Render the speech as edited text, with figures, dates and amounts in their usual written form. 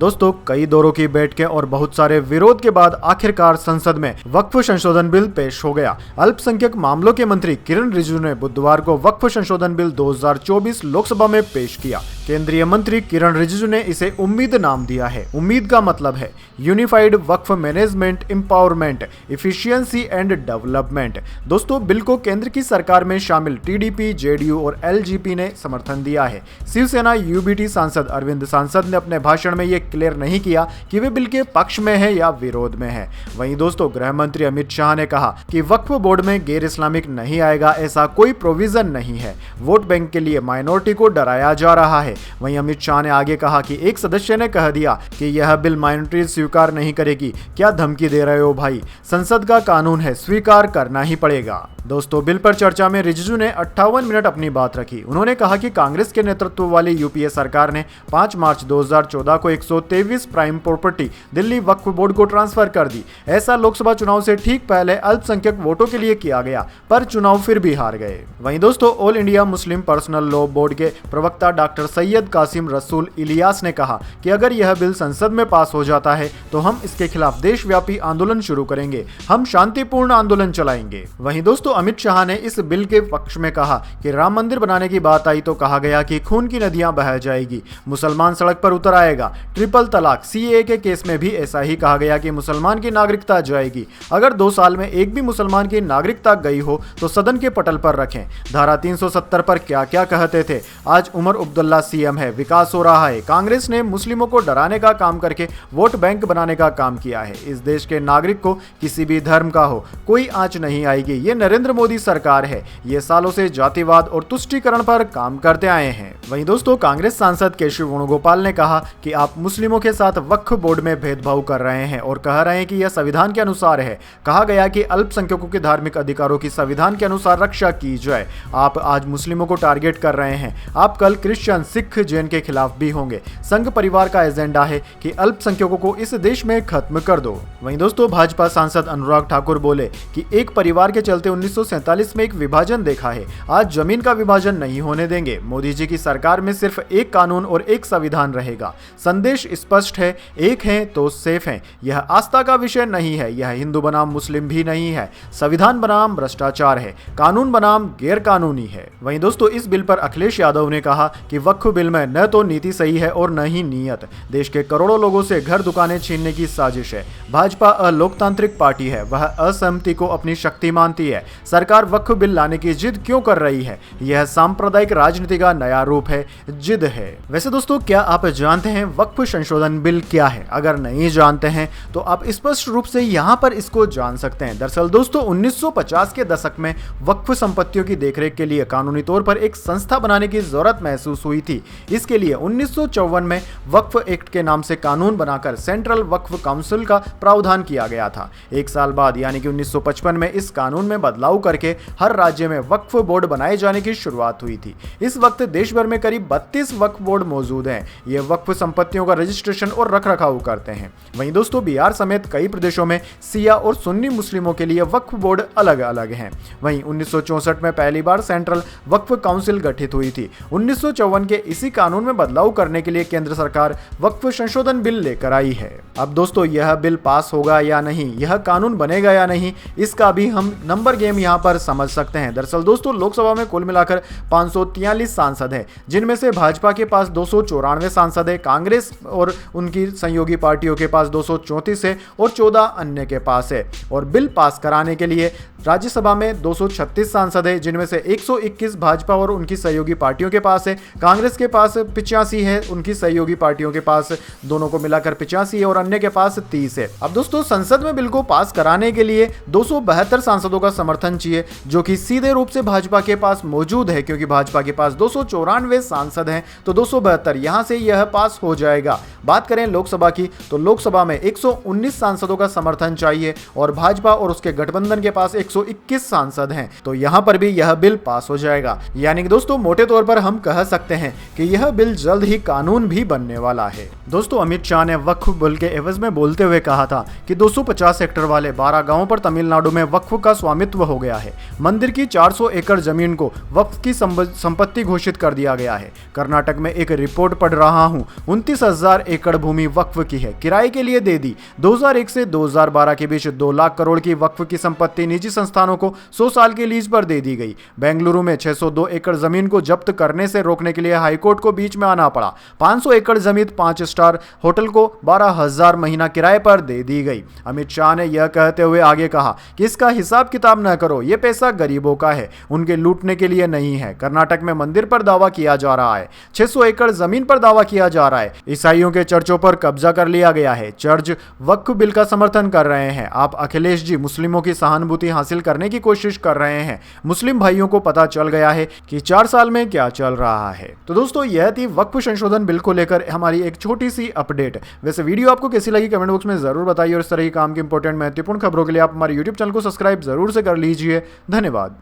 दोस्तों, कई दौरों की बैठकें और बहुत सारे विरोध के बाद आखिरकार संसद में वक्फ संशोधन बिल पेश हो गया। अल्पसंख्यक मामलों के मंत्री किरण रिजिजू ने बुधवार को वक्फ संशोधन बिल 2024 लोकसभा में पेश किया। केंद्रीय मंत्री किरण रिजिजू ने इसे उम्मीद नाम दिया है। उम्मीद का मतलब है unified Waqf management, empowerment, efficiency and development. दोस्तों, बिल को केंद्र की सरकार में शामिल टीडीपी, जेडीयू और एलजेपी ने समर्थन दिया है। शिवसेना यूबीटी सांसद अरविंद सांसद ने अपने भाषण में यह क्लियर नहीं किया कि वे बिल के पक्ष में है या विरोध में है। वहीं दोस्तों, गृह मंत्री अमित शाह ने कहा कि वक्फ बोर्ड में गैर इस्लामिक नहीं आएगा, ऐसा कोई प्रोविजन नहीं है। वोट बैंक के लिए माइनॉरिटी को डराया जा रहा है। वहीं अमित शाह ने आगे कहा कि एक सदस्य ने कह दिया कि यह बिल माइनॉरिटी स्वीकार नहीं करेगी। क्या धमकी दे रहे हो भाई? संसद का कानून है, स्वीकार करना ही पड़ेगा। दोस्तों, बिल पर चर्चा में रिजिजू ने 58 मिनट अपनी बात रखी। उन्होंने कहा कि कांग्रेस के नेतृत्व वाली यूपीए सरकार ने 5 मार्च 2014 को 123 prime property Delhi Waqf board को ट्रांसफर कर दी। ऐसा लोकसभा चुनाव से ठीक पहले अल्पसंख्यक वोटों के लिए किया गया, पर चुनाव फिर भी हार गए। वहीं दोस्तों, all India Muslim personal law board के प्रवक्ता डॉक्टर सैयद कासिम रसूल इलियास ने कहा कि अगर यह बिल संसद में पास हो जाता है तो हम इसके खिलाफ देशव्यापी आंदोलन शुरू करेंगे। हम शांतिपूर्ण आंदोलन चलाएंगे। वहीं दोस्तों, अमित शाह ने इस बिल के पक्ष में कहा कि राम मंदिर बनाने की बात आई तो कहा गया कि खून की नदियां बह जाएगी, मुसलमान सड़क पर उतर आएगा। ट्रिपल तलाक, सीएए के केस में भी ऐसा ही कहा गया कि मुसलमान की नागरिकता जाएगी। अगर 2 साल में एक भी मुसलमान की नागरिकता गई हो तो सदन के पटल पर रखें। धारा 370 पर क्या क्या कहते थे। आज उमर अब्दुल्ला सीएम है, विकास हो रहा है। कांग्रेस ने मुस्लिमों को डराने का काम करके वोट बैंक बनाने का काम किया है। इस देश के नागरिक को किसी भी धर्म का हो कोई आंच नहीं आएगी। ये नरेंद्र मोदी सरकार है। ये सालों से जातिवाद और तुष्टीकरण पर काम करते आए हैं। वहीं दोस्तों, कांग्रेस सांसद केशव वेणुगोपाल ने कहा कि आप मुस्लिमों के साथ वक्फ बोर्ड में भेदभाव कर रहे हैं और कह रहे हैं कि यह संविधान के अनुसार है। कहा गया कि अल्पसंख्यकों के धार्मिक अधिकारों की संविधान के अनुसार रक्षा की जाए। आप आज मुस्लिमों को टारगेट कर रहे हैं, आप कल क्रिश्चियन, सिख, जैन के खिलाफ भी होंगे। संघ परिवार का एजेंडा है कि अल्पसंख्यकों को इस देश में खत्म कर दो। वहीं दोस्तों, भाजपा सांसद अनुराग ठाकुर बोले कि एक परिवार के चलते 1947 में एक विभाजन देखा है, आज जमीन का विभाजन नहीं होने देंगे। मोदी जी की सरकार में सिर्फ एक कानून और एक संविधान रहेगा। संदेश स्पष्ट है, एक है तो सेफ है। यह आस्था का विषय नहीं है, यह हिंदू बनाम मुस्लिम भी नहीं है। संविधान बनाम भ्रष्टाचार है, कानून बनाम गैर कानूनी है। वहीं दोस्तों, इस बिल पर अखिलेश यादव ने कहा कि वक्फ बिल में न तो नीति सही है और न ही नीयत। देश के करोड़ों लोगों से घर दुकानें छीनने की साजिश है। भाजपा अलोकतांत्रिक पार्टी है, वह असहमति को अपनी शक्ति मानती है। सरकार वक्फ बिल लाने की जिद क्यों कर रही है? यह सांप्रदायिक राजनीति का नया रूप है, जिद है। वैसे दोस्तों, क्या आप जानते हैं वक्फ संशोधन बिल क्या है? अगर नहीं जानते हैं तो आप स्पष्ट रूप से यहाँ पर इसको जान सकते हैं। दरअसल दोस्तों, 1950 के दशक में वक्फ संपत्तियों की देखरेख के लिए कानूनी तौर पर एक संस्था बनाने की जरूरत महसूस हुई थी। इसके लिए 1954 में वक्फ एक्ट के नाम से कानून बनाकर सेंट्रल वक्फ काउंसिल का प्रावधान किया गया था। 1 साल बाद यानी कि 1955 में इस कानून में बदलाव करके हर राज्य में वक्फ बोर्ड बनाए जाने की शुरुआत हुई थी। इस वक्त देश भर में करीब 32 वक्फ बोर्ड मौजूद हैं। ये वक्फ संपत्तियों का रजिस्ट्रेशन और रखरखाव करते हैं। वहीं दोस्तों, बिहार समेत कई प्रदेशों में सिया और सुन्नी मुस्लिमों के लिए वक्फ बोर्ड अलग अलग हैं। वहीं 1964 में पहली बार सेंट्रल वक्फ काउंसिल गठित हुई थी। 1954 के इसी कानून में बदलाव करने के लिए केंद्र सरकार वक्फ संशोधन बिल लेकर आई है। अब दोस्तों, यह बिल पास होगा या नहीं, यह कानून बनेगा या नहीं, इसका भी हम नंबर गेम यहाँ पर समझ सकते हैं। दरअसल दोस्तों, लोकसभा में कुल मिलाकर 543 सांसद हैं, जिनमें से भाजपा के पास 294 सांसद है, कांग्रेस और उनकी सहयोगी पार्टियों के पास 234 है और 14 अन्य के पास है। और बिल पास कराने के लिए राज्यसभा में 236 सांसद है, जिनमें से 121 भाजपा और उनकी सहयोगी पार्टियों के पास है। कांग्रेस के पास 85 है, उनकी सहयोगी पार्टियों के पास दोनों को मिलाकर 85 है और अन्य के पास 30 है। अब दोस्तों, संसद में बिल को पास कराने के लिए 272 सांसदों का समर्थन चाहिए, जो कि सीधे रूप से भाजपा के पास मौजूद है, क्योंकि भाजपा के पास 294 सांसद हैं, तो 272 यहां से यह पास हो जाएगा। बात करें लोकसभा की, तो लोकसभा में 119 सांसदों का समर्थन चाहिए और भाजपा और उसके गठबंधन के पास 121 सांसद हैं, तो यहाँ पर भी यह बिल पास हो जाएगा। यानी कि दोस्तों मोटे तौर पर हम कह सकते हैं कि यह बिल जल्द ही कानून भी बनने वाला है। दोस्तों अमित शाह ने वक्फ बिल के एवज में बोलते हुए कहा था कि 250 हेक्टेयर वाले 12 गांवों पर तमिलनाडु में वक्फ का स्वामित्व हो गया है। मंदिर की 400 एकड़ जमीन को वक्फ की संपत्ति घोषित कर दिया गया है। कर्नाटक में एक रिपोर्ट पढ़ रहा हूं, 29,000 एकड़ भूमि वक्फ की है, किराए के लिए दे दी। 2001 से 2012 के बीच 2 लाख करोड़ की वक्फ की संपत्ति निजी संस्थानों को 100 साल के लीज पर दे दी गई। बेंगलुरु में 602 एकड़ जमीन को जब्त करने से रोकने के लिए हाईकोर्ट को बीच में आना पड़ा। 500 एकड़ जमीन 5 स्टार होटल को 12,000 महीना किराए पर दे दी गई। अमित शाह ने यह कहते हुए आगे कहा कि इसका हिसाब किताब न करो, यह पैसा गरीबों का है, उनके लूटने के लिए नहीं है। कर्नाटक में मंदिर पर दावा किया जा रहा है, 600 एकड़ जमीन पर दावा किया जा रहा है। ईसाइयों के चर्चों पर कब्जा कर लिया गया है। चर्च वक्फ बिल का समर्थन कर रहे हैं। आप अखिलेश जी मुस्लिमों की सहानुभूति हासिल करने की कोशिश कर रहे हैं। मुस्लिम भाइयों को पता चल गया है कि 4 साल में क्या चल रहा है। तो दोस्तों यह थी वक्फ संशोधन बिल को लेकर हमारी एक छोटी सी अपडेट। वैसे वीडियो आपको कैसी लगी कमेंट बॉक्स में जरूर बताइए और इस तरह की काम की इंपॉर्टेंट महत्वपूर्ण खबरों के लिए आप हमारे YouTube चैनल को सब्सक्राइब जरूर से कर लीजिए। धन्यवाद।